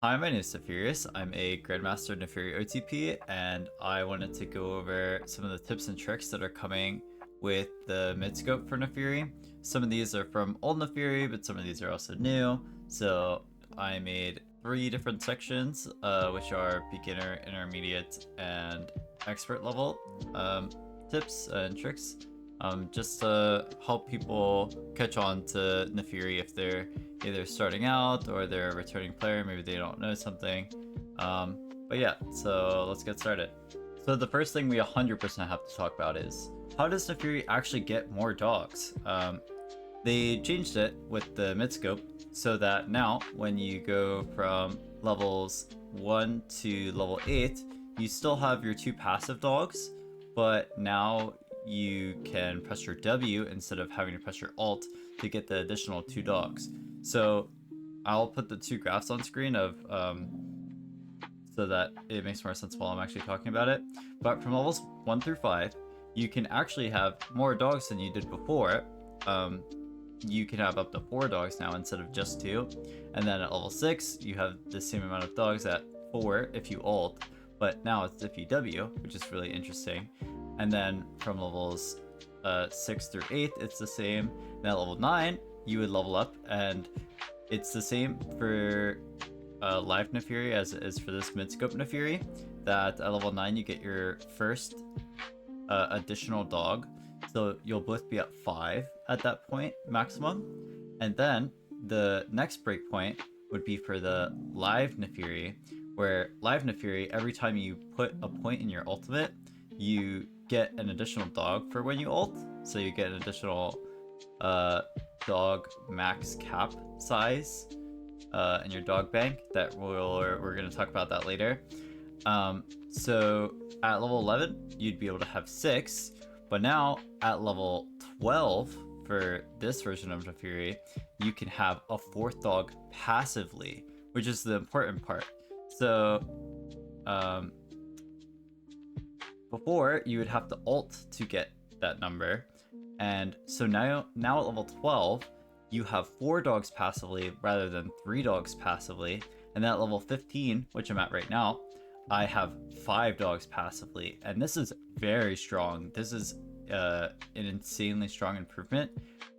Hi, my name is Naafiri. I'm a Grandmaster Naafiri OTP, and I wanted to go over some of the tips and tricks that are coming with the mid-scope for Naafiri. Some of these are from old Naafiri, but some of these are also new. So I made 3 different sections, which are beginner, intermediate, and expert level tips and tricks, just to help people catch on to Naafiri if they're either starting out or they're a returning player, maybe they don't know something. But yeah, so let's get started. So the first thing we 100% have to talk about is, how does Naafiri actually get more dogs? They changed it with the mid-scope so that now when you go from levels 1 to level 8, you still have your 2 passive dogs, but now you can press your W instead of having to press your Alt to get the additional 2 dogs. So I'll put the 2 graphs on screen of so that it makes more sense while I'm actually talking about it. But from levels 1 through 5, you can actually have more dogs than you did before. You can have up to 4 dogs now instead of just 2. And then at level 6, you have the same amount of dogs at 4 if you ult, but now it's if you W, which is really interesting. And then from levels 6 through 8, it's the same. And at level 9, you would level up, and it's the same for live Naafiri as it is for this mid-scope Naafiri, that at level 9 you get your first additional dog. So you'll both be at 5 at that point maximum. And then the next breakpoint would be for the live Naafiri, where live Naafiri, every time you put a point in your ultimate, you get an additional dog for when you ult. So you get an additional dog max cap size in your dog bank that we're going to talk about that later. So at level 11, you'd be able to have 6, but now at level 12 for this version of Naafiri, you can have a 4th dog passively, which is the important part. So before you would have to ult to get that number, and so now at level 12 you have 4 dogs passively rather than 3 dogs passively. And then at level 15, which I'm at right now, I have 5 dogs passively, and this is very strong. This is an insanely strong improvement,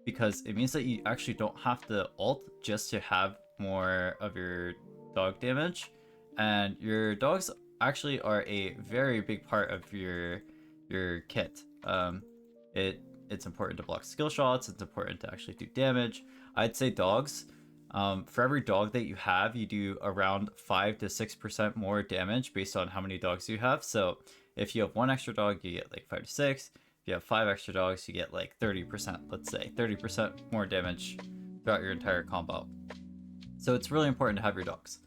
because it means that you actually don't have to ult just to have more of your dog damage, and your dogs actually are a very big part of your kit. It's important to block skill shots, it's important to actually do damage. I'd say dogs, for every dog that you have, you do around 5 to 6% more damage based on how many dogs you have. So if you have 1 extra dog, you get like 5 to 6. If you have 5 extra dogs, you get like 30%, let's say. 30% more damage throughout your entire combo. So it's really important to have your dogs.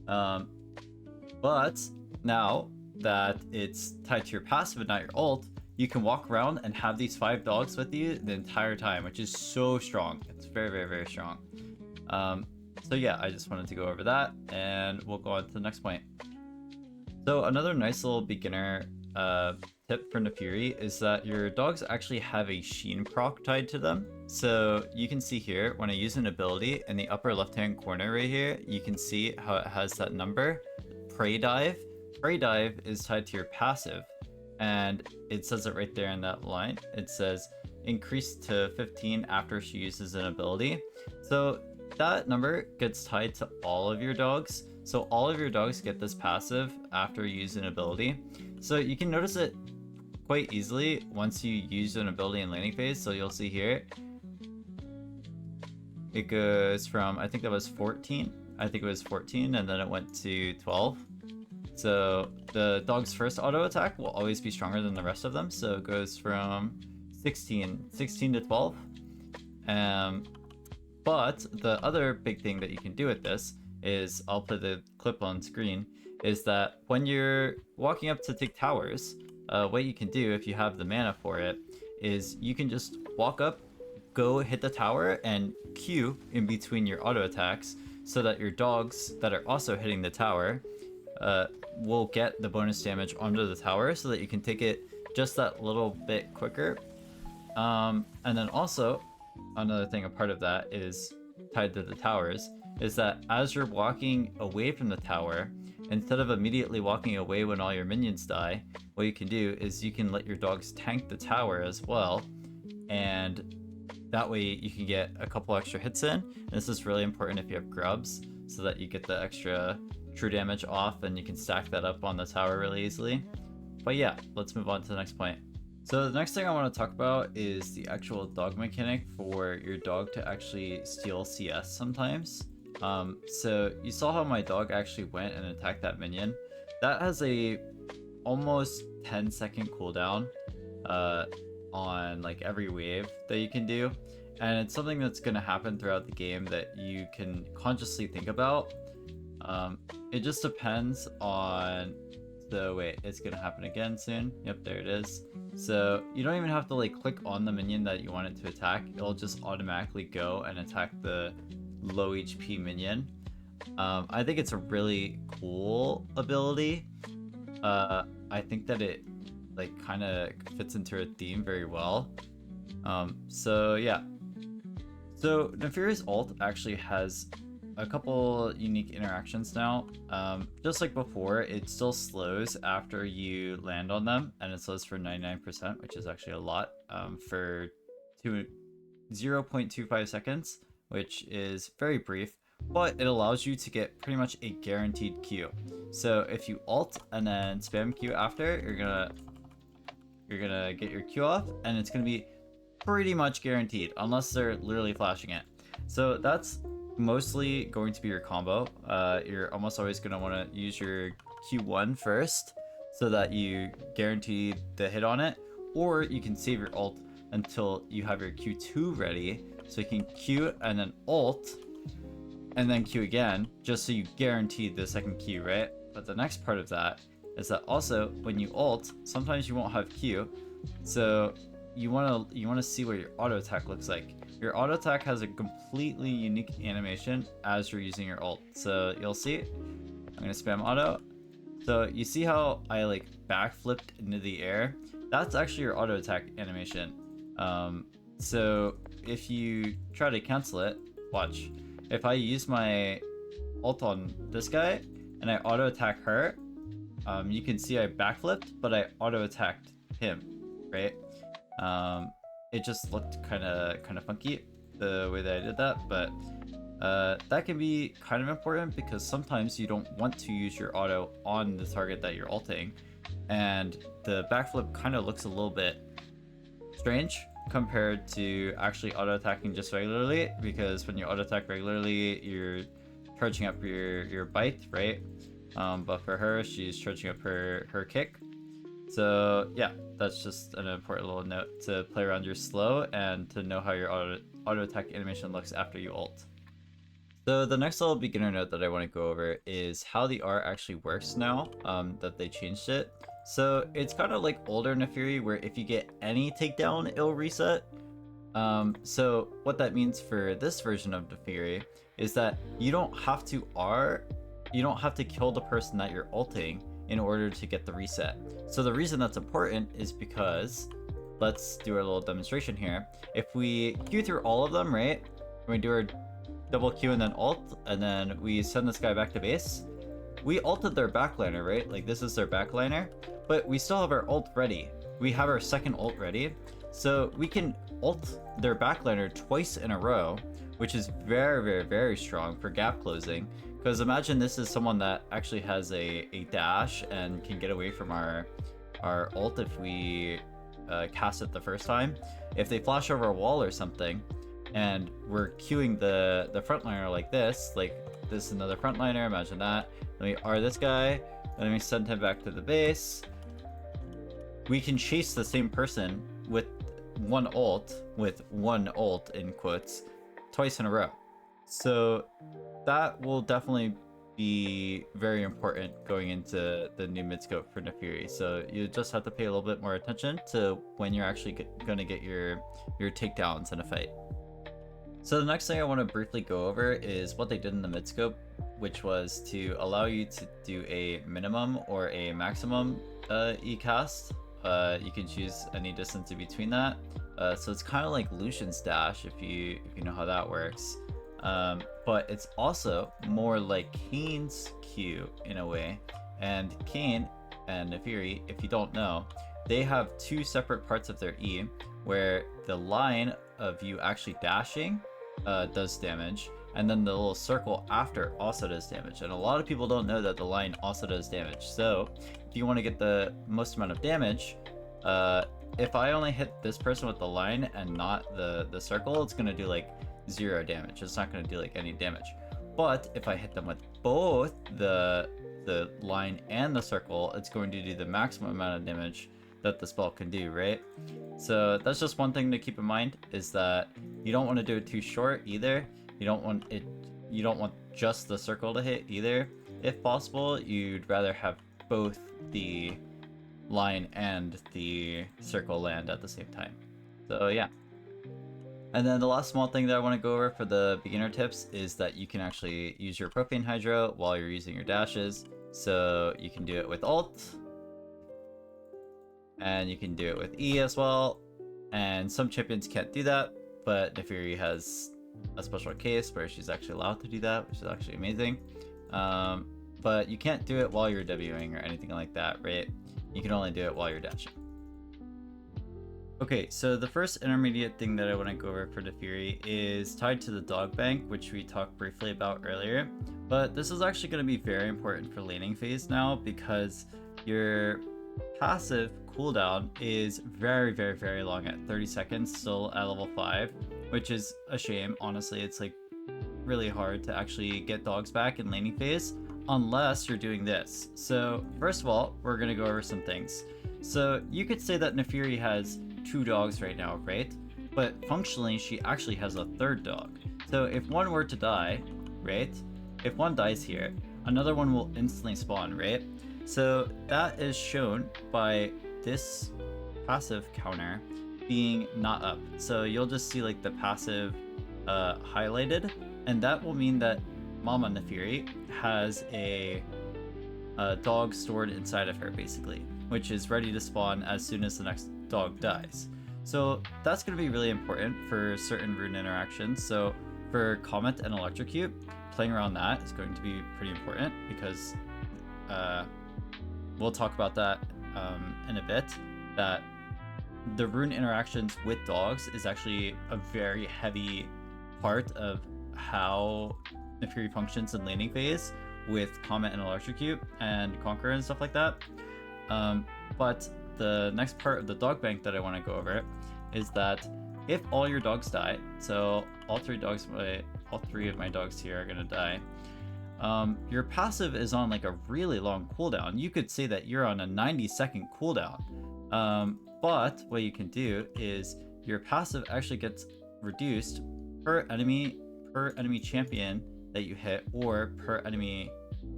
But now that it's tied to your passive and not your ult, you can walk around and have these 5 dogs with you the entire time, which is so strong. It's very, very, very strong. So yeah, I just wanted to go over that, and we'll go on to the next point. So another nice little beginner tip for Naafiri is that your dogs actually have a Sheen proc tied to them. So you can see here, when I use an ability in the upper left-hand corner right here, you can see how it has that number, Prey Dive. Prey Dive is tied to your passive, and it says it right there in that line. It says increase to 15 after she uses an ability. So that number gets tied to all of your dogs. So all of your dogs get this passive after you use an ability. So you can notice it quite easily once you use an ability in laning phase. So you'll see here, it goes from, I think that was 14. I think it was 14, and then it went to 12. So the dog's first auto attack will always be stronger than the rest of them. So it goes from 16 to 12. But the other big thing that you can do with this is, I'll put the clip on screen, is that when you're walking up to take towers, what you can do if you have the mana for it is you can just walk up, go hit the tower, and Q in between your auto attacks, so that your dogs that are also hitting the tower will get the bonus damage onto the tower, so that you can take it just that little bit quicker. And then also, another thing, a part of that is tied to the towers, is that as you're walking away from the tower, instead of immediately walking away when all your minions die, what you can do is you can let your dogs tank the tower as well, and that way you can get a couple extra hits in. And this is really important if you have grubs, so that you get the extra true damage off and you can stack that up on the tower really easily. But yeah, let's move on to the next point. So the next thing I want to talk about is the actual dog mechanic for your dog to actually steal CS sometimes. So you saw how my dog actually went and attacked that minion. That has a almost 10-second cooldown on like every wave that you can do, and it's something that's going to happen throughout the game that you can consciously think about. It just depends on the wait, it's gonna happen again soon. Yep, there it is. So you don't even have to like click on the minion that you want it to attack. It'll just automatically go and attack the low HP minion. I think it's a really cool ability. I think that it like kind of fits into a theme very well. So yeah. So Naafiri's ult actually has a couple unique interactions now. Just like before, it still slows after you land on them, and it slows for 99%, which is actually a lot, for 0.25 seconds, which is very brief, but it allows you to get pretty much a guaranteed Q. So if you ult and then spam Q after, you're gonna get your Q off, and it's gonna be pretty much guaranteed, unless they're literally flashing it. So that's mostly going to be your combo. You're almost always going to want to use your Q1 first so that you guarantee the hit on it, or you can save your ult until you have your Q2 ready, so you can Q and then ult and then Q again, just so you guarantee the second Q, right? But the next part of that is that also when you ult, sometimes you won't have Q, so you want to see what your auto attack looks like. Your auto attack has a completely unique animation as you're using your ult. So you'll see, I'm gonna spam auto. So you see how I like backflipped into the air? That's actually your auto attack animation. So if you try to cancel it, watch. If I use my ult on this guy and I auto attack her, you can see I backflipped, but I auto attacked him, right? It just looked kind of funky the way that I did that, but that can be kind of important because sometimes you don't want to use your auto on the target that you're ulting, and the backflip kind of looks a little bit strange compared to actually auto attacking just regularly, because when you auto attack regularly, you're charging up your bite, right? But for her, she's charging up her kick. So yeah, that's just an important little note to play around your slow and to know how your auto attack animation looks after you ult. So the next little beginner note that I want to go over is how the R actually works now that they changed it. So it's kind of like older Naafiri, where if you get any takedown, it'll reset. So what that means for this version of Naafiri is that you don't have to kill the person that you're ulting in order to get the reset. So the reason that's important is because, let's do our little demonstration here. If we Q through all of them, right? We do our double Q and then ult, and then we send this guy back to base. We ulted their backliner, right? Like this is their backliner, but we still have our ult ready. We have our second ult ready. So we can ult their backliner twice in a row, which is very, very, very strong for gap closing. Because imagine this is someone that actually has a dash and can get away from our ult if we cast it the first time. If they flash over a wall or something, and we're queuing the frontliner like this is another frontliner, imagine that. Then we R this guy, then we send him back to the base. We can chase the same person with one ult in quotes, twice in a row. So that will definitely be very important going into the new mid-scope for Naafiri. So you just have to pay a little bit more attention to when you're actually going to get your takedowns in a fight. So the next thing I want to briefly go over is what they did in the mid-scope, which was to allow you to do a minimum or a maximum E-cast. You can choose any distance in between that. So it's kind of like Lucian's dash, if you know how that works. But it's also more like Kane's Q in a way. And Kane and Naafiri, if you don't know, they have two separate parts of their E, where the line of you actually dashing does damage, and then the little circle after also does damage. And a lot of people don't know that the line also does damage. So if you want to get the most amount of damage, if I only hit this person with the line and not the circle, it's going to do like 0 damage. It's not going to do like any damage. But if I hit them with both the line and the circle, it's going to do the maximum amount of damage that the spell can do, right? So that's just one thing to keep in mind, is that you don't want to do it too short either. You don't want just the circle to hit either. If possible, you'd rather have both the line and the circle land at the same time. So yeah. And then the last small thing that I want to go over for the beginner tips is that you can actually use your Profane Hydra while you're using your dashes. So you can do it with ult, and you can do it with E as well. And some champions can't do that, but Naafiri has a special case where she's actually allowed to do that, which is actually amazing. But you can't do it while you're Wing or anything like that, right? You can only do it while you're dashing. Okay, so the first intermediate thing that I want to go over for Naafiri is tied to the dog bank, which we talked briefly about earlier. But this is actually going to be very important for laning phase now, because your passive cooldown is very, very, very long at 30 seconds still at level 5, which is a shame. Honestly, it's like really hard to actually get dogs back in laning phase unless you're doing this. So first of all, we're going to go over some things. So you could say that Naafiri has 2 dogs right now, right? But functionally, she actually has a 3rd dog. So if one were to die, right? If one dies here, another one will instantly spawn, right? So that is shown by this passive counter being not up. So you'll just see like the passive highlighted, and that will mean that Mama Naafiri has a dog stored inside of her, basically, which is ready to spawn as soon as the next dog dies. So that's going to be really important for certain Rune interactions. So for Comet and Electrocute, playing around that is going to be pretty important, because we'll talk about that in a bit, that the Rune interactions with dogs is actually a very heavy part of how Naafiri functions in laning phase with Comet and Electrocute and Conquer and stuff like that. But the next part of the dog bank that I want to go over is that if all your dogs die, so all three of my dogs here are gonna die, your passive is on like a really long cooldown. You could say that you're on a 90-second cooldown. But what you can do is your passive actually gets reduced per enemy champion that you hit, or per enemy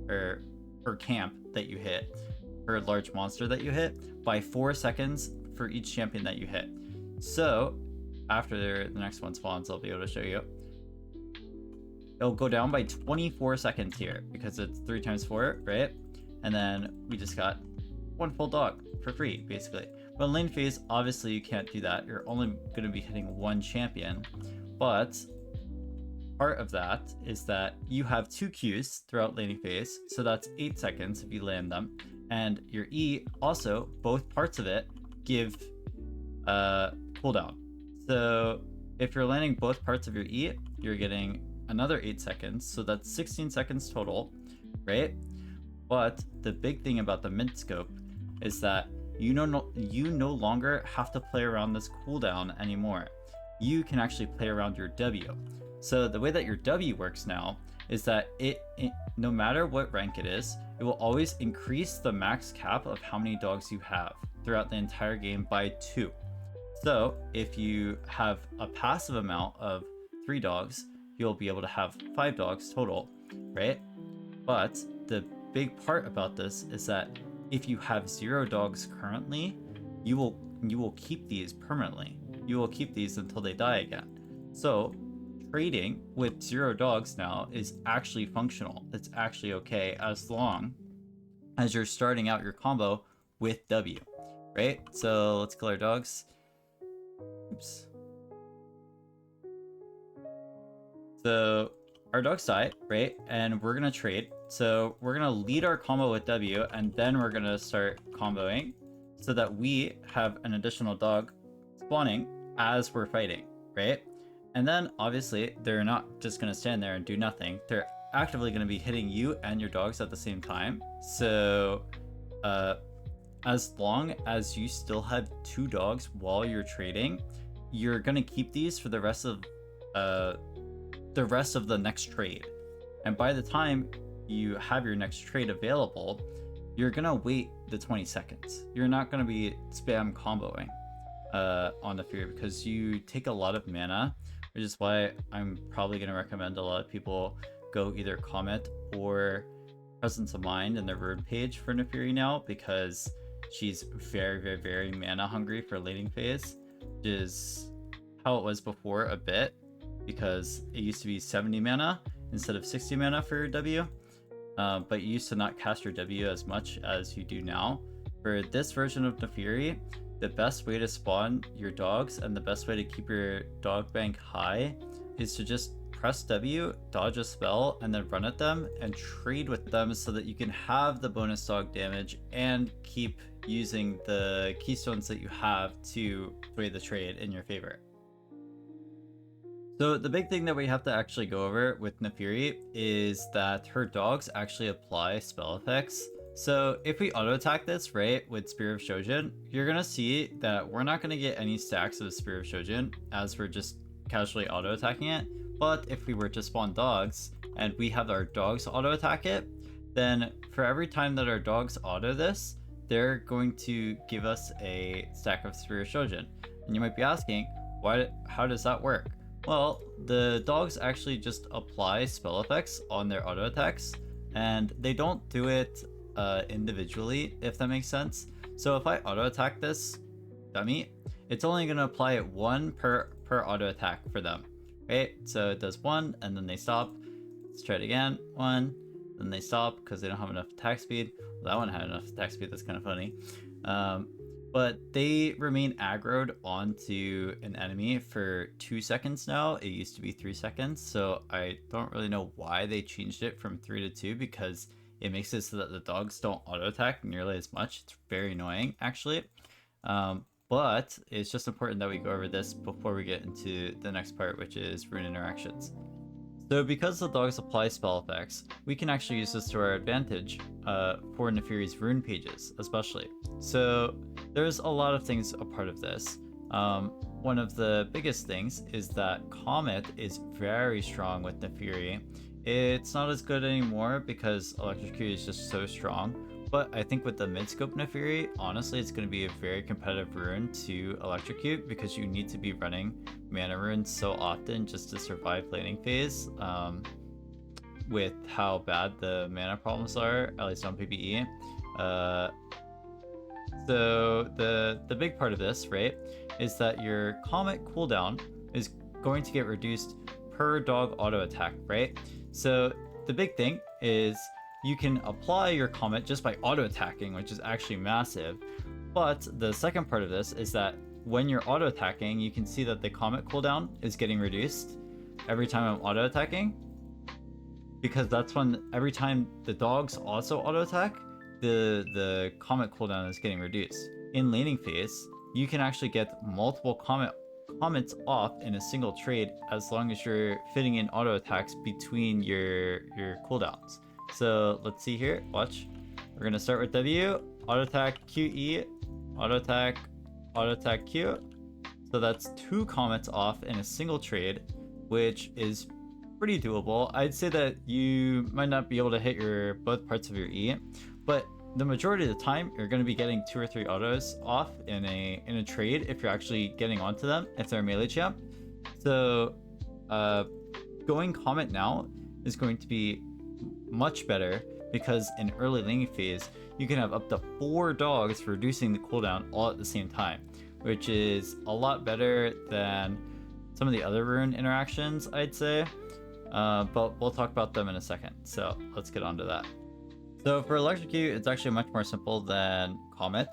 or per camp that you hit, per large monster that you hit, by 4 seconds for each champion that you hit. So after the next one spawns, I'll be able to show you. It'll go down by 24 seconds here because it's 3 times 4, right? And then we just got 1 full dog for free, basically. But in lane phase, obviously you can't do that. You're only going to be hitting 1 champion. But part of that is that you have 2 Qs throughout laning phase, so that's 8 seconds if you land them. And your E, also, both parts of it give cooldown. So if you're landing both parts of your E, you're getting another 8 seconds, so that's 16 seconds total, right? But the big thing about the mid scope is that you no longer have to play around this cooldown anymore. You can actually play around your W. So the way that your W works now is that it no matter what rank it is, it will always increase the max cap of how many dogs you have throughout the entire game by 2. So if you have a passive amount of 3 dogs, you'll be able to have 5 dogs total, right? But the big part about this is that if you have 0 dogs currently, you will keep these permanently. You will keep these until they die again. So trading with 0 dogs now is actually functional. It's actually okay as long as you're starting out your combo with W, right? So let's kill our dogs. Oops. So our dogs die, right? And we're gonna trade. So we're gonna lead our combo with W, and then we're gonna start comboing so that we have an additional dog spawning as we're fighting, right? And then obviously they're not just gonna stand there and do nothing. They're actively gonna be hitting you and your dogs at the same time. So as long as you still have 2 dogs while you're trading, you're gonna keep these for the rest of the next trade. And by the time you have your next trade available, you're gonna wait the 20 seconds. You're not gonna be spam comboing on the Naafiri because you take a lot of mana, which is why I'm probably gonna recommend a lot of people go either comment or presence of mind in their Rune page for Naafiri now, because she's very, very, very mana hungry for laning phase, which is how it was before a bit, because it used to be 70 mana instead of 60 mana for your W, but you used to not cast your W as much as you do now. For this version of Naafiri, the best way to spawn your dogs and the best way to keep your dog bank high is to just press W, dodge a spell, and then run at them and trade with them so that you can have the bonus dog damage and keep using the keystones that you have to sway the trade in your favor. So the big thing that we have to actually go over with Naafiri is that her dogs actually apply spell effects. So if we auto attack this, right, with Spear of Shojin, you're gonna see that we're not gonna get any stacks of Spear of Shojin as we're just casually auto attacking it. But if we were to spawn dogs and we have our dogs auto attack it, then for every time that our dogs auto this, they're going to give us a stack of Spear of Shojin. And you might be asking, how does that work? Well, the dogs actually just apply spell effects on their auto attacks, and they don't do it individually, if that makes sense. So if I auto attack this dummy, it's only going to apply it 1 per auto attack for them, right? So it does 1 and then they stop. Let's try it again. 1, then they stop because they don't have enough attack speed. Well, that one had enough attack speed. That's kind of funny. But they remain aggroed onto an enemy for 2 seconds now. It used to be 3 seconds, so I don't really know why they changed it from 3 to 2, because it makes it so that the dogs don't auto attack nearly as much. It's very annoying, actually. But it's just important that we go over this before we get into the next part, which is rune interactions. So because the dogs apply spell effects, we can actually use this to our advantage for Naafiri's rune pages, especially. So there's a lot of things a part of this. One of the biggest things is that Comet is very strong with Naafiri. It's not as good anymore because Electrocute is just so strong, but I think with the mid-scope Naafiri, honestly, it's going to be a very competitive rune to Electrocute because you need to be running mana runes so often just to survive laning phase, with how bad the mana problems are, at least on PvE. So the big part of this, right, is that your Comet cooldown is going to get reduced per dog auto attack, right? So the big thing is you can apply your Comet just by auto attacking, which is actually massive. But the second part of this is that when you're auto attacking, you can see that the Comet cooldown is getting reduced every time I'm auto attacking, because that's when every time the dogs also auto attack, the Comet cooldown is getting reduced. In laning phase, you can actually get multiple Comets off in a single trade as long as you're fitting in auto attacks between your cooldowns. So let's see here, watch. We're gonna start with W, auto attack QE, auto attack Q. So that's 2 Comets off in a single trade, which is pretty doable. I'd say that you might not be able to hit your both parts of your E, but the majority of the time you're going to be getting 2 or 3 autos off in a trade if you're actually getting onto them if they're a melee champ. So going Comet now is going to be much better because in early laning phase you can have up to 4 dogs reducing the cooldown all at the same time, which is a lot better than some of the other rune interactions, I'd say. But we'll talk about them in a second, so let's get on to that. So for Electrocute, it's actually much more simple than Comet.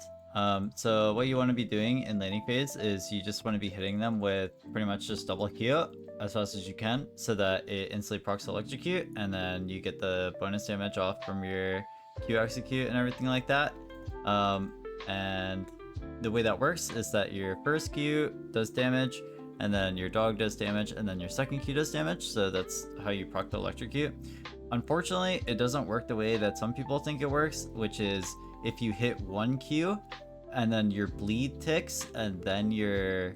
So what you want to be doing in laning phase is you just want to be hitting them with pretty much just double Q. as fast as you can so that it instantly procs electrocute, and then you get the bonus damage off from your Q execute and everything like that. And the way that works is that your first Q does damage, and then your dog does damage, and then your second Q does damage. So that's how you proc the electrocute. Unfortunately, it doesn't work the way that some people think it works, which is if you hit one Q and then your bleed ticks and then your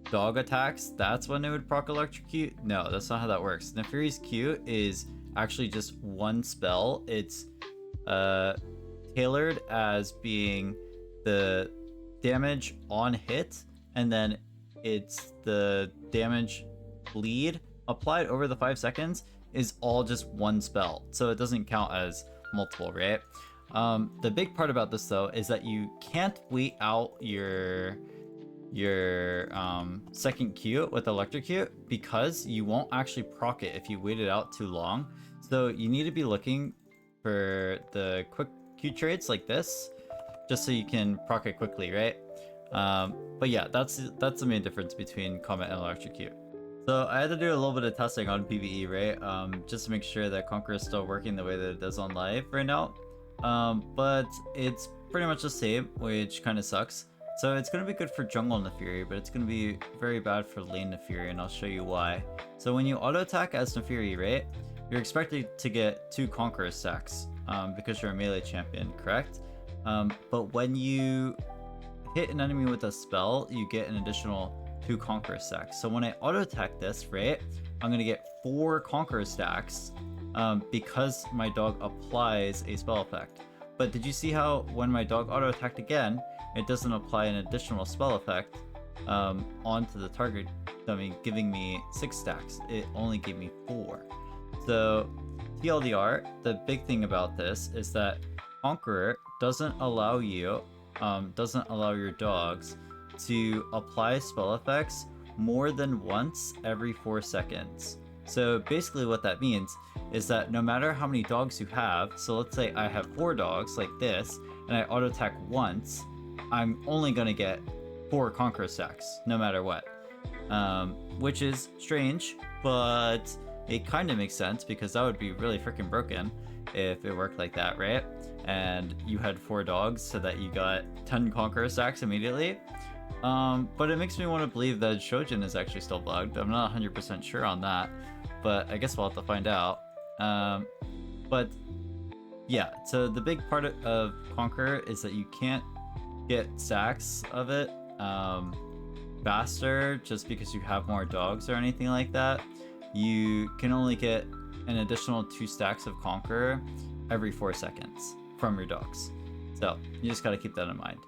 dog attacks, that's when it would proc electrocute. No, that's not how that works. Naafiri's Q is actually just one spell. It's tailored as being the damage on hit, and then it's the damage bleed applied over the 5 seconds is all just one spell, so it doesn't count as multiple, right? The big part about this though is that you can't wait out your second Q with electrocute, because you won't actually proc it if you wait it out too long. So you need to be looking for the quick Q trades like this, just so you can proc it quickly, right? But yeah, that's the main difference between Comet and electrocute. So I had to do a little bit of testing on PvE, right? Just to make sure that Conqueror is still working the way that it does on live right now. But it's pretty much the same, which kind of sucks. So it's going to be good for jungle Naafiri, but it's going to be very bad for lane Naafiri, and I'll show you why. So when you auto attack as Naafiri, right, you're expected to get 2 Conqueror stacks, because you're a melee champion, correct? But when you hit an enemy with a spell, you get an additional 2 Conqueror stacks. So when I auto attack this, right, I'm going to get 4 Conqueror stacks, because my dog applies a spell effect. But did you see how when my dog auto attacked again, it doesn't apply an additional spell effect onto the target dummy, giving me 6 stacks. It only gave me 4. So TLDR, the big thing about this is that Conqueror doesn't allow you, doesn't allow your dogs to apply spell effects more than once every 4 seconds. So basically what that means is that no matter how many dogs you have, so let's say I have 4 dogs like this, and I auto attack once, I'm only gonna get 4 Conqueror stacks, no matter what. Which is strange, but it kind of makes sense, because that would be really freaking broken if it worked like that, right? And you had 4 dogs so that you got 10 Conqueror stacks immediately. But it makes me want to believe that Shojin is actually still bugged. I'm not 100% sure on that, but I guess we'll have to find out. But yeah, so the big part of Conqueror is that you can't get stacks of it faster just because you have more dogs or anything like that. You can only get an additional 2 stacks of Conqueror every 4 seconds from your dogs. So you just got to keep that in mind.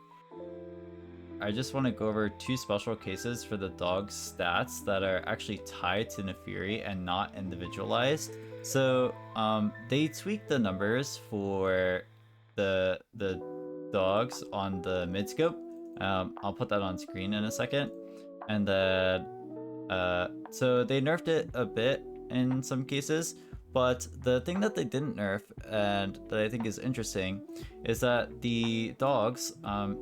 I just want to go over 2 special cases for the dog stats that are actually tied to Naafiri and not individualized. So they tweaked the numbers for the dogs on the mid scope. I'll put that on screen in a second. And then so they nerfed it a bit in some cases, but the thing that they didn't nerf, and that I think is interesting, is that the dogs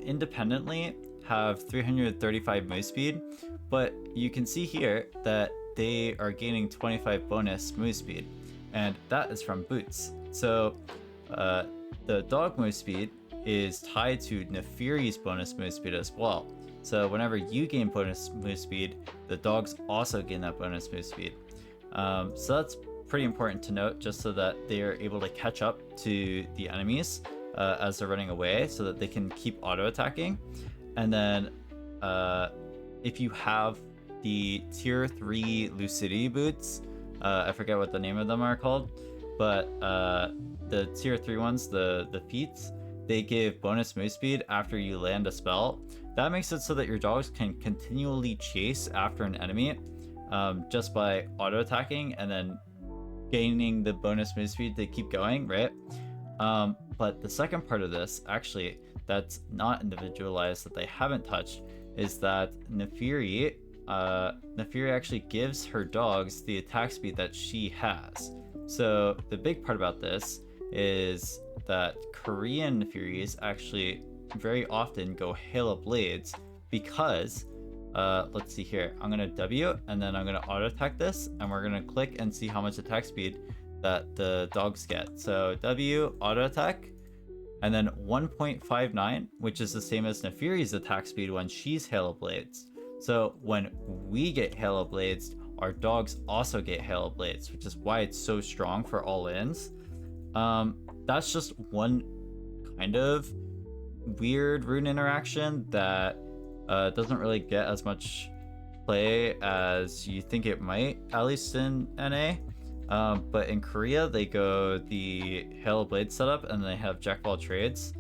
independently have 335 move speed, but you can see here that they are gaining 25 bonus move speed, and that is from boots. So the dog move speed is tied to Naafiri's bonus move speed as well. So whenever you gain bonus move speed, the dogs also gain that bonus move speed. So that's pretty important to note, just so that they are able to catch up to the enemies as they're running away, so that they can keep auto attacking. And then if you have the tier 3 Lucidity boots, I forget what the name of them are called, but the tier 3 ones, the feats, they give bonus move speed after you land a spell. That makes it so that your dogs can continually chase after an enemy just by auto attacking and then gaining the bonus move speed to keep going, right? But the second part of this, actually, that's not individualized, that they haven't touched, is that Naafiri actually gives her dogs the attack speed that she has. So the big part about this is that Korean Naafiris actually very often go Halo Blades, because let's see here. I'm gonna W and then I'm gonna auto attack this, and we're gonna click and see how much attack speed that the dogs get. So W auto attack, and then 1.59, which is the same as Naafiri's attack speed when she's Halo Blades. So when we get Halo Blades, our dogs also get Halo Blades, which is why it's so strong for all-ins. That's just one kind of weird rune interaction that doesn't really get as much play as you think it might, at least in NA. But in Korea, they go the Halo Blade setup, and they have Jack of all trades,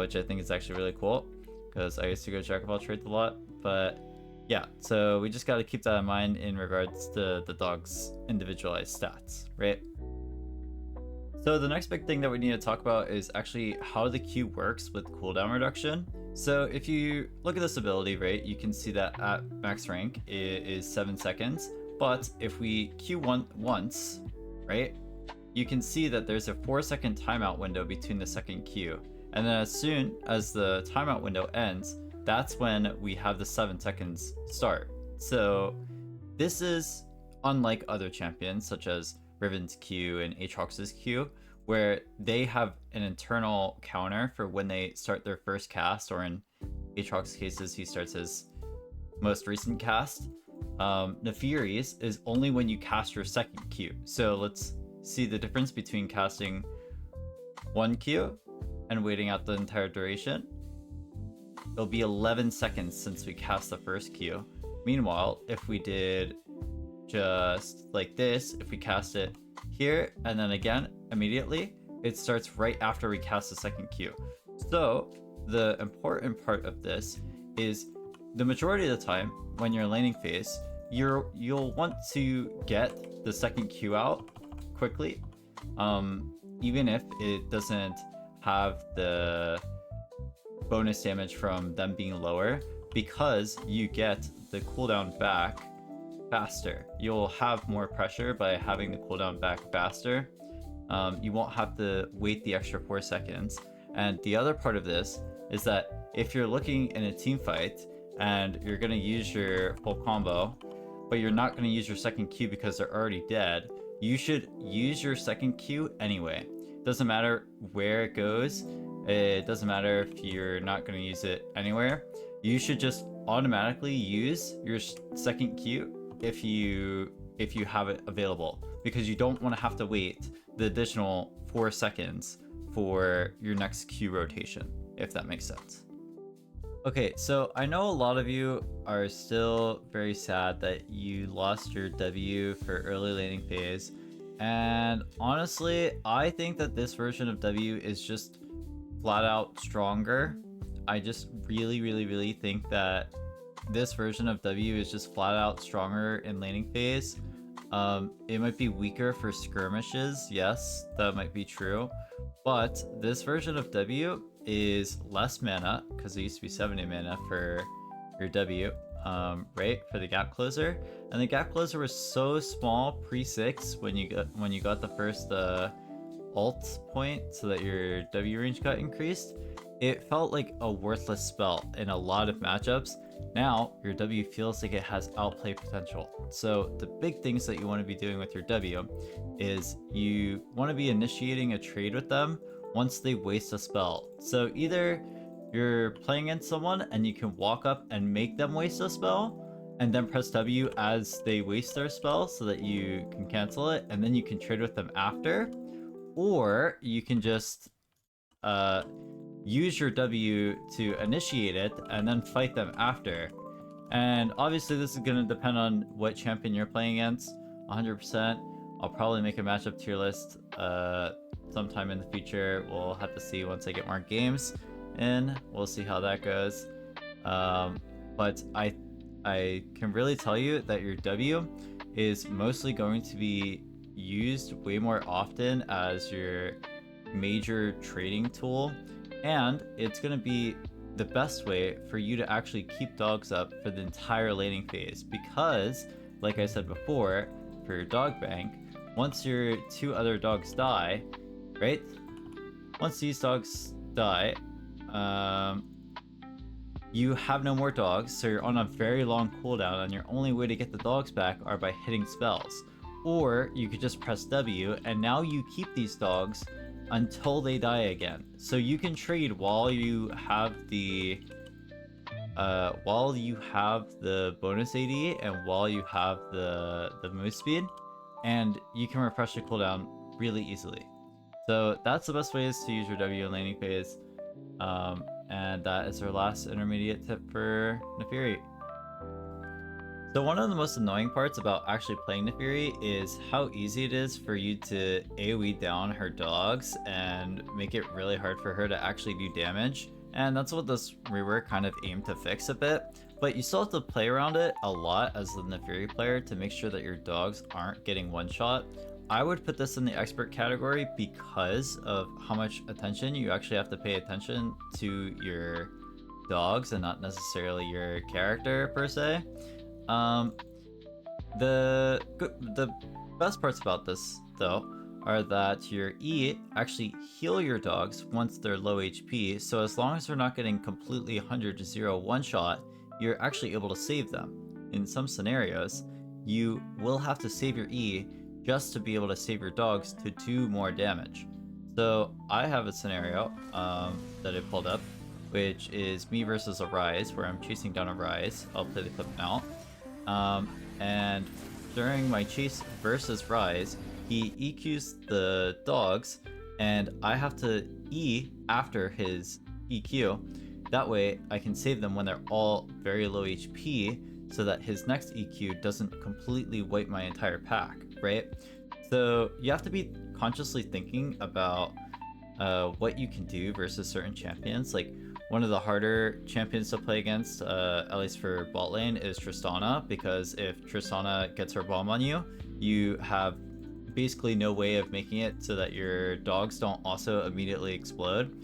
which I think is actually really cool, because I used to go Jack of all trades a lot. But yeah, so we just got to keep that in mind in regards to the dog's individualized stats, right? So the next big thing that we need to talk about is actually how the Q works with cooldown reduction. So if you look at this ability, right, you can see that at max rank it is 7 seconds. But if we Q once, right, you can see that there's a 4-second timeout window between the second Q. And then as soon as the timeout window ends, that's when we have the 7 seconds start. So this is unlike other champions such as Riven's Q and Aatrox's Q, where they have an internal counter for when they start their first cast, or in Aatrox's cases, he starts his most recent cast. Naafiri's is only when you cast your second Q. So let's see the difference between casting one Q and waiting out the entire duration. It'll be 11 seconds since we cast the first Q. Meanwhile, if we did just like this, if we cast it here and then again immediately, it starts right after we cast the second Q. So the important part of this is the majority of the time when you're laning phase, you'll want to get the second Q out quickly, even if it doesn't have the bonus damage from them being lower, because you get the cooldown back faster. You'll have more pressure by having the cooldown back faster. You won't have to wait the extra 4 seconds. And the other part of this is that if you're looking in a team fight and you're going to use your full combo, but you're not going to use your second Q because they're already dead, you should use your second Q anyway. Doesn't matter where it goes. It doesn't matter if you're not going to use it anywhere. You should just automatically use your second Q if you have it available, because you don't want to have to wait the additional 4 seconds for your next Q rotation, if that makes sense. Okay, so I know a lot of you are still very sad that you lost your W for early laning phase, and honestly, I think that this version of W is just flat out stronger. I just really think that this version of W is just flat out stronger in laning phase. It might be weaker for skirmishes, yes, that might be true, but this version of W is less mana, because it used to be 70 mana for your W, right, for the gap closer, and the gap closer was so small pre-6 when you got the first ult point, so that your W range got increased. It felt like a worthless spell in a lot of matchups. Now your W feels like it has outplay potential. So the big things that you want to be doing with your W is you want to be initiating a trade with them once they waste a spell. So either you're playing against someone and you can walk up and make them waste a spell, and then press W as they waste their spell so that you can cancel it, and then you can trade with them after. Or you can just use your W to initiate it and then fight them after. And obviously this is going to depend on what champion you're playing against, 100%. I'll probably make a matchup tier list sometime in the future. We'll have to see once I get more games in. We'll see how that goes. But I can really tell you that your W is mostly going to be used way more often as your major trading tool, and it's going to be the best way for you to actually keep dogs up for the entire laning phase, because like I said before, for your dog bank, once your 2 other dogs die, right, once these dogs die, you have no more dogs, so you're on a very long cooldown, and your only way to get the dogs back are by hitting spells. Or you could just press W, and now you keep these dogs until they die again. So you can trade while you have the bonus AD and while you have the move speed, and you can refresh your cooldown really easily. So that's the best way, is to use your W in laning phase. And that is our last intermediate tip for Naafiri. So one of the most annoying parts about actually playing Naafiri is how easy it is for you to AoE down her dogs and make it really hard for her to actually do damage. And that's what this rework kind of aimed to fix a bit. But you still have to play around it a lot as the Naafiri player to make sure that your dogs aren't getting one-shot. I would put this in the expert category because of how much attention you actually have to pay attention to your dogs and not necessarily your character per se. The best parts about this though are that your E actually heal your dogs once they're low HP, so as long as they're not getting completely 100 to 0 one shot, you're actually able to save them. In some scenarios, you will have to save your E just to be able to save your dogs to do more damage. So I have a scenario that I pulled up, which is me versus a Rise, where I'm chasing down a Rise. I'll play the clip now. And during my chase versus Rise, he EQs the dogs, and I have to E after his EQ. That way I can save them when they're all very low HP, so that his next EQ doesn't completely wipe my entire pack, right? So you have to be consciously thinking about what you can do versus certain champions. Like, one of the harder champions to play against, at least for bot lane, is Tristana, because if Tristana gets her bomb on you, you have basically no way of making it so that your dogs don't also immediately explode.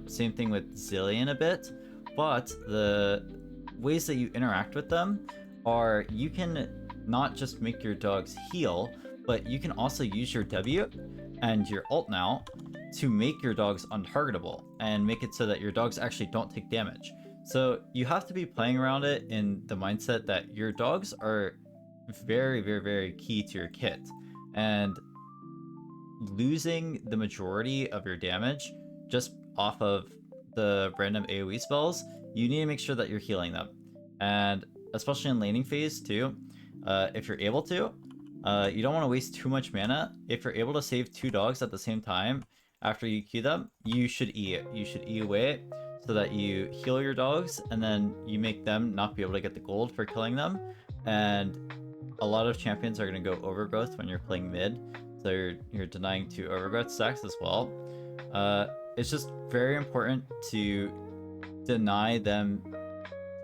Same thing with Zillion a bit, but the ways that you interact with them are you can not just make your dogs heal, but you can also use your W and your ult now to make your dogs untargetable and make it so that your dogs actually don't take damage. So you have to be playing around it in the mindset that your dogs are very, very, very key to your kit, and losing the majority of your damage just off of the random AoE spells, you need to make sure that you're healing them. And especially in laning phase too, if you're able to, you don't want to waste too much mana. If you're able to save two dogs at the same time after you Q them, you should E it. You should E away it so that you heal your dogs, and then you make them not be able to get the gold for killing them. And a lot of champions are going to go overgrowth when you're playing mid, so you're denying 2 overgrowth stacks as well. It's just very important to deny them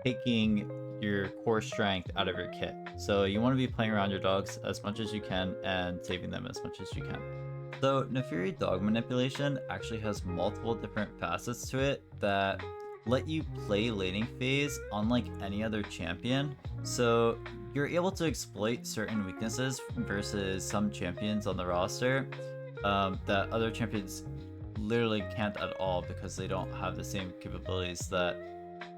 taking your core strength out of your kit. So you want to be playing around your dogs as much as you can and saving them as much as you can. So Naafiri dog manipulation actually has multiple different facets to it that let you play laning phase unlike any other champion. So you're able to exploit certain weaknesses versus some champions on the roster that other champions literally can't at all, because they don't have the same capabilities that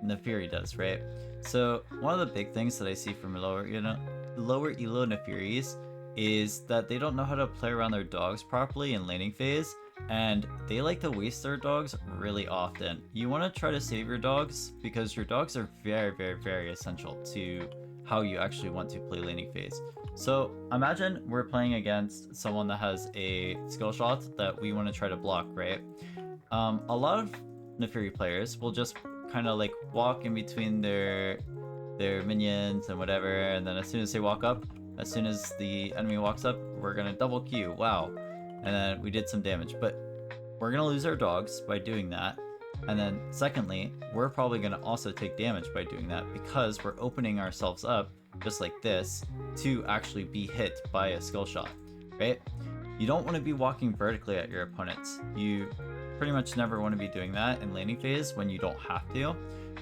Naafiri does, right? So one of the big things that I see from lower elo Naafiris is that they don't know how to play around their dogs properly in laning phase, and they like to waste their dogs really often. You want to try to save your dogs, because your dogs are very, very, very essential to how you actually want to play laning phase. So imagine we're playing against someone that has a skill shot that we want to try to block, right? A lot of Naafiri players will just kind of like walk in between their minions and whatever, and then as soon as they walk up, as soon as the enemy walks up, we're gonna double Q, wow, and then we did some damage. But we're gonna lose our dogs by doing that, and then secondly, we're probably gonna also take damage by doing that, because we're opening ourselves up just like this to actually be hit by a skill shot, right? You don't want to be walking vertically at your opponents. You pretty much never want to be doing that in laning phase when you don't have to.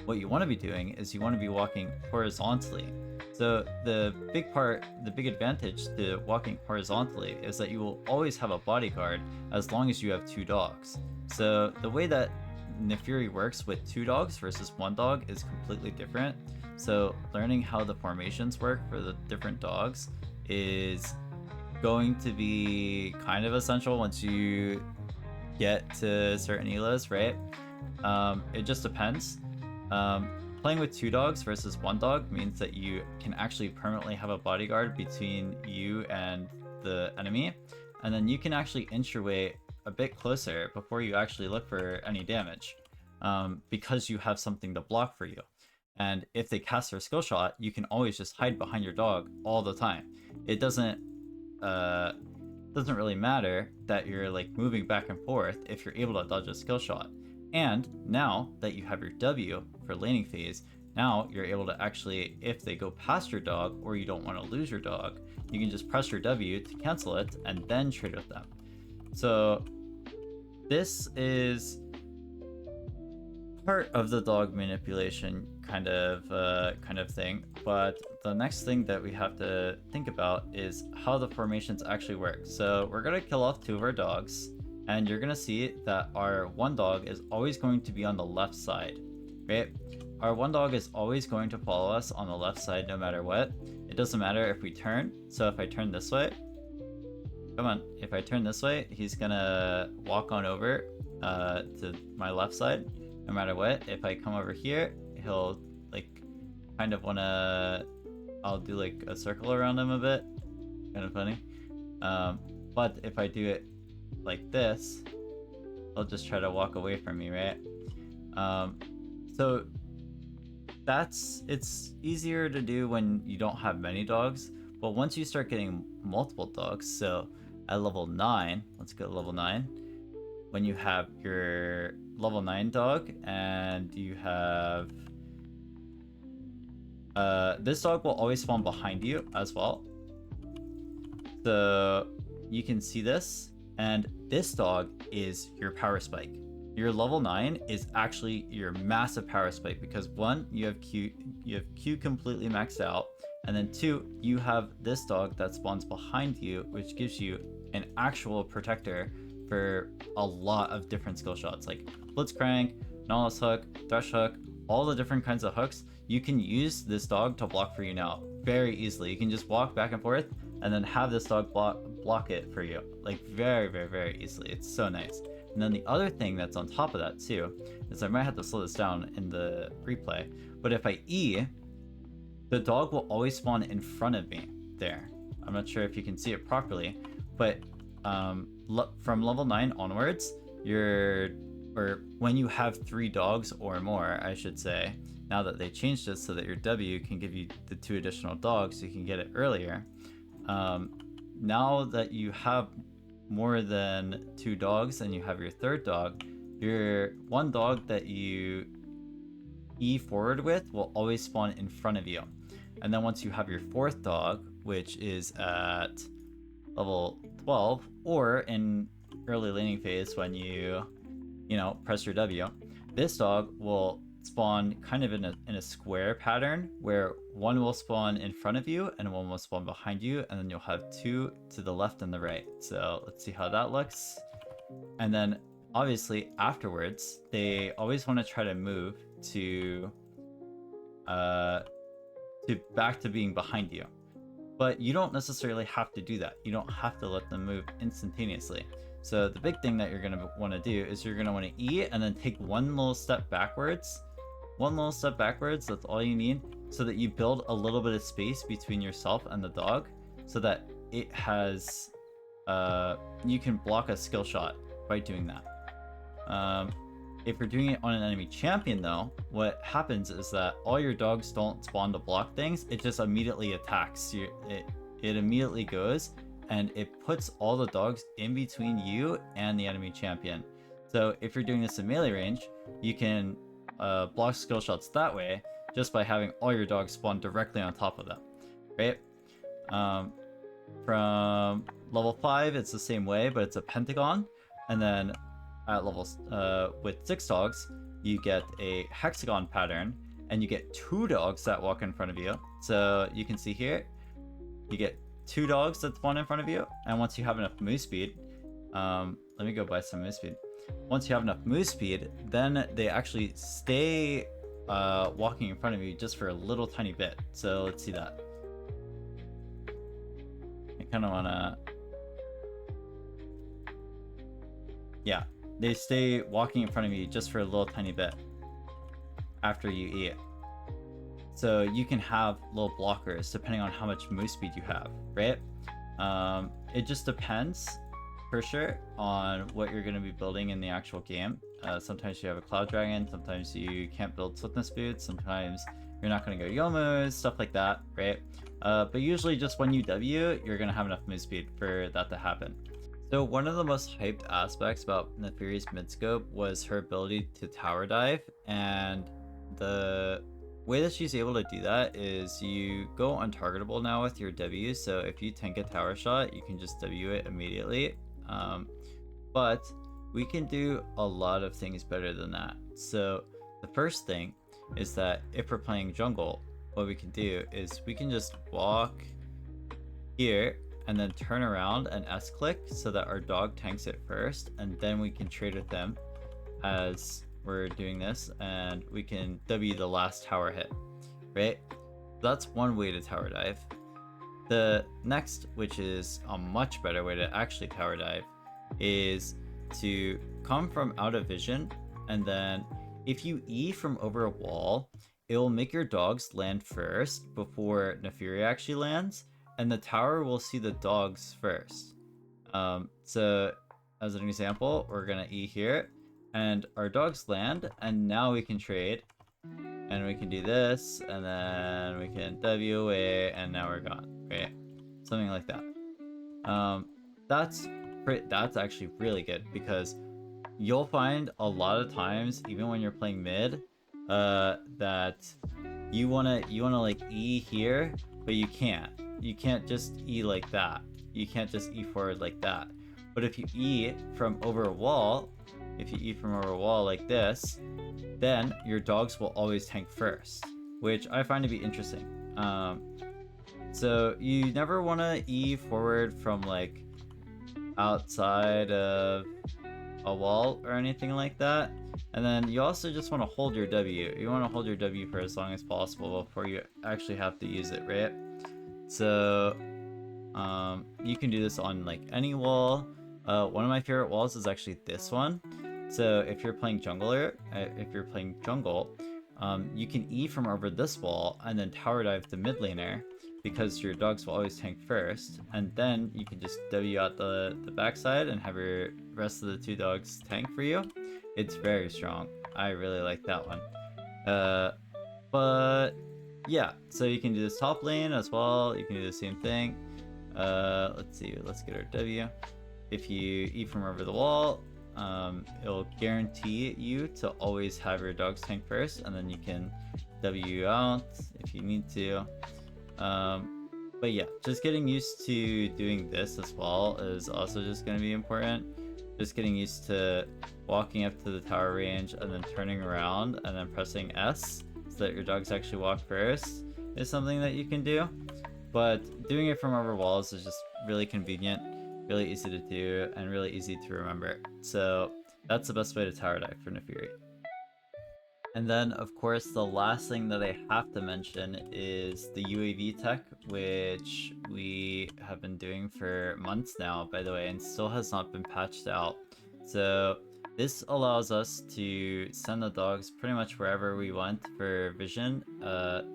What you want to be doing is you want to be walking horizontally. So the big advantage to walking horizontally is that you will always have a bodyguard as long as you have 2 dogs. So the way that Naafiri works with 2 dogs versus 1 dog is completely different. So learning how the formations work for the different dogs is going to be kind of essential once you get to certain elos, right? It just depends. Playing with 2 dogs versus 1 dog means that you can actually permanently have a bodyguard between you and the enemy, and then you can actually inch your way a bit closer before you actually look for any damage, because you have something to block for you. And if they cast their skill shot, you can always just hide behind your dog all the time. It doesn't really matter that you're like moving back and forth if you're able to dodge a skill shot. And now that you have your W for laning phase, now you're able to actually, if they go past your dog or you don't want to lose your dog, you can just press your W to cancel it and then trade with them. So this is part of the dog manipulation kind of thing, but the next thing that we have to think about is how the formations actually work. So we're gonna kill off 2 of our dogs, and you're gonna see that our 1 dog is always going to be on the left side, right? Our 1 dog is always going to follow us on the left side no matter what. It doesn't matter if we turn. So if I turn this way, come on, if I turn this way, he's gonna walk on over to my left side no matter what. If I come over here, he'll like kind of wanna, I'll do like a circle around him a bit, kind of funny. But if I do it like this, he'll just try to walk away from me, right? So it's easier to do when you don't have many dogs, but once you start getting multiple dogs, so at level 9, let's go to level 9, when you have your level 9 dog and you have this dog will always spawn behind you as well, so you can see this, and this dog is your power spike. Your level 9 is actually your massive power spike because 1, you have Q completely maxed out, and then 2, you have this dog that spawns behind you, which gives you an actual protector for a lot of different skill shots like Blitzcrank, Nautilus Hook, Thresh Hook, all the different kinds of hooks. You can use this dog to block for you now very easily. You can just walk back and forth and then have this dog block it for you, like very, very, very easily. It's so nice. And then the other thing that's on top of that too is I might have to slow this down in the replay, but if I E, the dog will always spawn in front of me there. I'm not sure if you can see it properly, but from level 9 onwards, when you have 3 dogs or more, I should say, now that they changed it so that your W can give you the 2 additional dogs, so you can get it earlier. Now that you have more than 2 dogs and you have your 3rd dog, your 1 dog that you E forward with will always spawn in front of you. And then once you have your 4th dog, which is at level 12, or in early laning phase when you press your W, this dog will spawn kind of in a square pattern where 1 will spawn in front of you and 1 will spawn behind you, and then you'll have 2 to the left and the right. So let's see how that looks. And then obviously afterwards, they always want to try to move to back to being behind you. But you don't necessarily have to do that. You don't have to let them move instantaneously. So the big thing that you're going to want to do is you're going to want to E and then take 1 little step backwards. 1 little step backwards, that's all you need, so that you build a little bit of space between yourself and the dog so that it has, you can block a skill shot by doing that. If you're doing it on an enemy champion though, what happens is that all your dogs don't spawn to block things, it just immediately attacks you. It immediately goes and it puts all the dogs in between you and the enemy champion. So if you're doing this in melee range, you can block skill shots that way just by having all your dogs spawn directly on top of them, right? From level 5, it's the same way, but it's a pentagon, and then at levels with 6 dogs, you get a hexagon pattern, and you get 2 dogs that walk in front of you. So you can see here, you get 2 dogs that spawn in front of you, and once you have enough move speed, let me go buy some move speed. once you have enough move speed, then they actually stay walking in front of you just for a little tiny bit. So let's see that. I kind of want to... Yeah, they stay walking in front of you just for a little tiny bit after you eat. So you can have little blockers depending on how much move speed you have, right? It just depends for sure on what you're going to be building in the actual game. Sometimes you have a Cloud Dragon, sometimes you can't build Swiftness Boots, sometimes you're not going to go Yomos, stuff like that, right? But usually just when you W, you're going to have enough move speed for that to happen. So one of the most hyped aspects about Naafiri's midscope was her ability to tower dive, and the way that she's able to do that is you go untargetable now with your W. So if you tank a tower shot, you can just W it immediately. But we can do a lot of things better than that. So the first thing is that if we're playing jungle, what we can do is we can just walk here and then turn around and S-click so that our dog tanks it first, and then we can trade with them as we're doing this, and we can W the last tower hit, right? That's one way to tower dive. The next, which is a much better way to actually tower dive, is to come from out of vision, and then if you E from over a wall, it will make your dogs land first before Naafiri actually lands, and the tower will see the dogs first. So as an example, we're gonna E here, and our dogs land, and now we can trade, and we can do this, and then we can W away, and now we're gone, right? Something like that. That's actually really good, because you'll find a lot of times, even when you're playing mid, that you wanna like E here, but you can't. You can't just E like that. You can't just E forward like that. But if you E from over a wall, like this, then your dogs will always tank first, which I find to be interesting. So you never want to E forward from like outside of a wall or anything like that. And then you also just want to hold your W. You want to hold your W for as long as possible before you actually have to use it, right? So you can do this on like any wall. One of my favorite walls is actually this one. So if you're playing jungle, you can E from over this wall and then tower dive the mid laner, because your dogs will always tank first, and then you can just W out the backside and have your rest of the two dogs tank for you. It's very strong. I really like that one. But yeah, so you can do this top lane as well. You can do the same thing. Let's see, let's get our W. If you E from over the wall, it'll guarantee you to always have your dogs tank first, and then you can W out if you need to. But yeah, just getting used to doing this as well is also just going to be important. Just getting used to walking up to the tower range and then turning around and then pressing S so that your dogs actually walk first is something that you can do. But doing it from over walls is just really convenient, really easy to do, and really easy to remember. So that's the best way to tower dive for Naafiri. And then, of course, the last thing that I have to mention is the UAV tech, which we have been doing for months now, by the way, and still has not been patched out. So this allows us to send the dogs pretty much wherever we want for vision.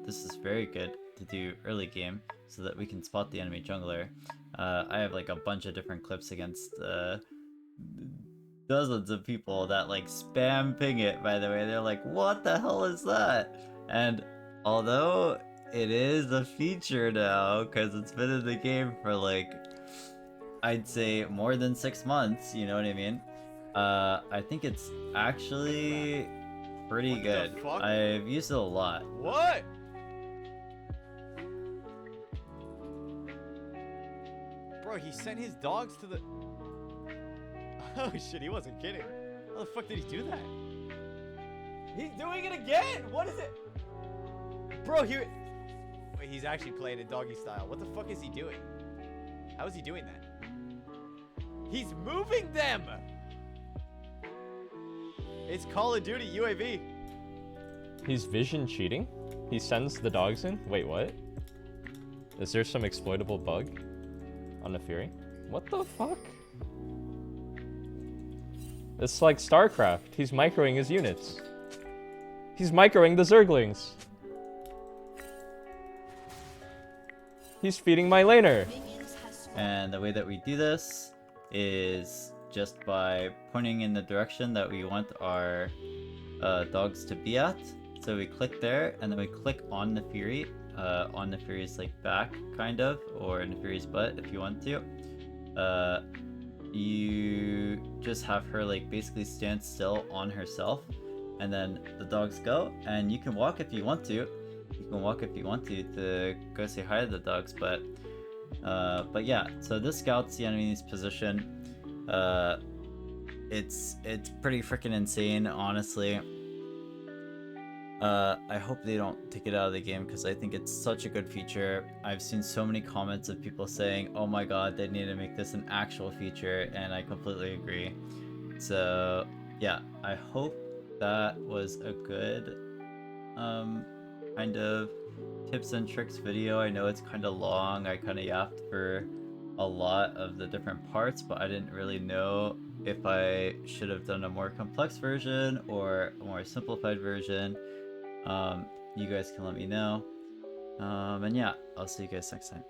This is very good to do early game so that we can spot the enemy jungler. I have like a bunch of different clips against dozens of people that like spam ping it, by the way. They're like, what the hell is that? And although it is a feature now, because it's been in the game for like, I'd say more than 6 months, you know what I mean? I think it's actually pretty good. I've used it a lot. What? Bro, he sent his dogs to the... Oh shit, he wasn't kidding. How the fuck did he do that? He's doing it again! What is it? Bro, wait, he's actually playing it doggy style. What the fuck is he doing? How is he doing that? He's moving them! It's Call of Duty UAV. He's vision cheating? He sends the dogs in? Wait, what? Is there some exploitable bug on Naafiri? What the fuck? It's like StarCraft. He's microing his units. He's microing the Zerglings. He's feeding my laner. And the way that we do this is just by pointing in the direction that we want our dogs to be at. So we click there, and then we click on Naafiri, on Naafiri's like back, kind of, or Naafiri's butt if you want to. You just have her like basically stand still on herself, and then the dogs go, and you can walk if you want to. You can walk if you want to go say hi to the dogs, but yeah. So this scouts the enemy's position. It's pretty freaking insane, honestly. I hope they don't take it out of the game because I think it's such a good feature. I've seen so many comments of people saying, oh my god, they need to make this an actual feature, and I completely agree. So yeah, I hope that was a good kind of tips and tricks video. I know it's kind of long. I kind of yapped for a lot of the different parts, but I didn't really know if I should have done a more complex version or a more simplified version. You guys can let me know. And yeah, I'll see you guys next time.